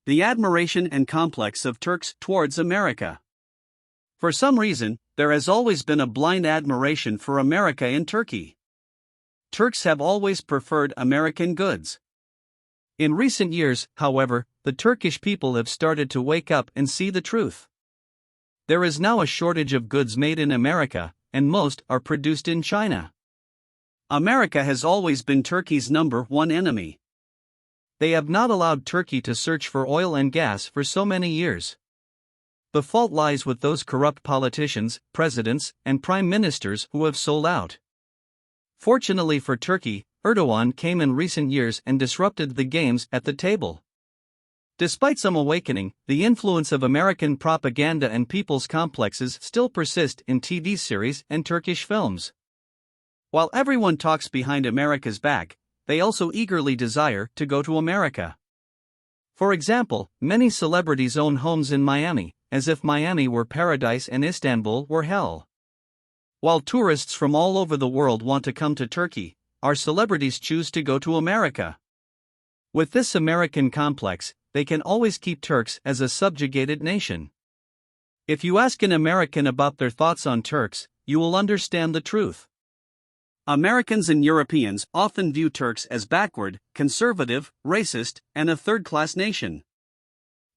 the admiration and complex of Turks towards America. For some reason, there has always been a blind admiration for America in Turkey. Turks have always preferred American goods. In recent years, however, the Turkish people have started to wake up and see the truth. There is now a shortage of goods made in America, and most are produced in China. America has always been Turkey's #1 enemy. They have not allowed Turkey to search for oil and gas for so many years. The fault lies with those corrupt politicians, presidents, and prime ministers who have sold out. Fortunately for Turkey, Erdogan came in recent years and disrupted the games at the table. Despite some awakening, the influence of American propaganda and people's complexes still persist in TV series and Turkish films. While everyone talks behind America's back, they also eagerly desire to go to America. For example, many celebrities own homes in Miami, as if Miami were paradise and Istanbul were hell. While tourists from all over the world want to come to Turkey, our celebrities choose to go to America. With this American complex, they can always keep Turks as a subjugated nation. If you ask an American about their thoughts on Turks, you will understand the truth. Americans and Europeans often view Turks as backward, conservative, racist, and a third-class nation.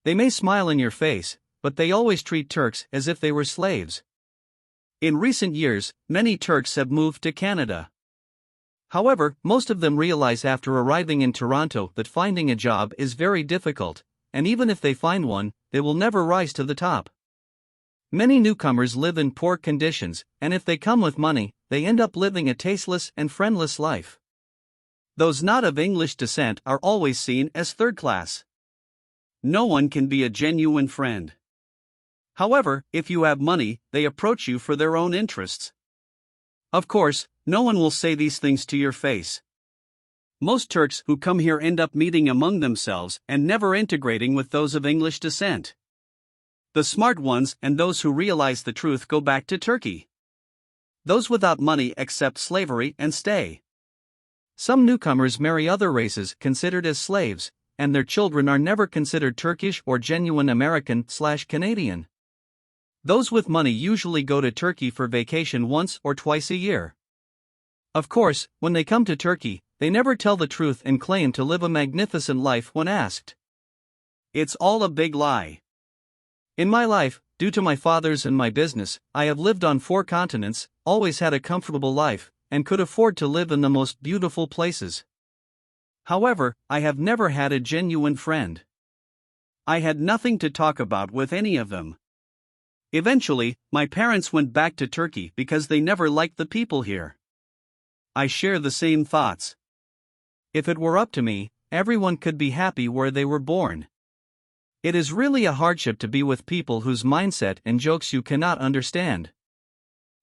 They may smile in your face, but they always treat Turks as if they were slaves. In recent years, many Turks have moved to Canada. However, most of them realize after arriving in Toronto that finding a job is very difficult, and even if they find one, they will never rise to the top. Many newcomers live in poor conditions, and if they come with money, they end up living a tasteless and friendless life. Those not of English descent are always seen as third class. No one can be a genuine friend. However, if you have money, they approach you for their own interests. Of course, no one will say these things to your face. Most Turks who come here end up meeting among themselves and never integrating with those of English descent. The smart ones and those who realize the truth go back to Turkey. Those without money accept slavery and stay. Some newcomers marry other races considered as slaves, and their children are never considered Turkish or genuine American/Canadian. Those with money usually go to Turkey for vacation once or twice a year. Of course, when they come to Turkey, they never tell the truth and claim to live a magnificent life when asked. It's all a big lie. In my life, due to my father's and my business, I have lived on 4 continents, always had a comfortable life, and could afford to live in the most beautiful places. However, I have never had a genuine friend. I had nothing to talk about with any of them. Eventually, my parents went back to Turkey because they never liked the people here. I share the same thoughts. If it were up to me, everyone could be happy where they were born. It is really a hardship to be with people whose mindset and jokes you cannot understand.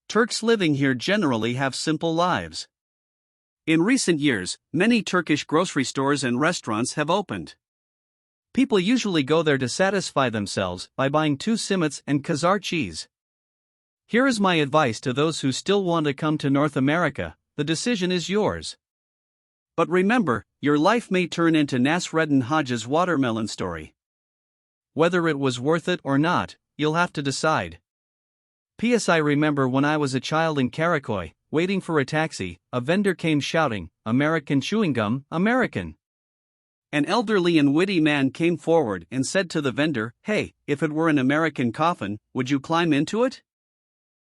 Turks living here generally have simple lives. In recent years, many Turkish grocery stores and restaurants have opened. People usually go there to satisfy themselves by buying 2 simits and Khazar cheese. Here is my advice to those who still want to come to North America: the decision is yours. But remember, your life may turn into Nasreddin Hodge's watermelon story. Whether it was worth it or not, you'll have to decide. P.S. I remember when I was a child in Karakoy, waiting for a taxi, a vendor came shouting, "American chewing gum, American." An elderly and witty man came forward and said to the vendor, "Hey, if it were an American coffin, would you climb into it?"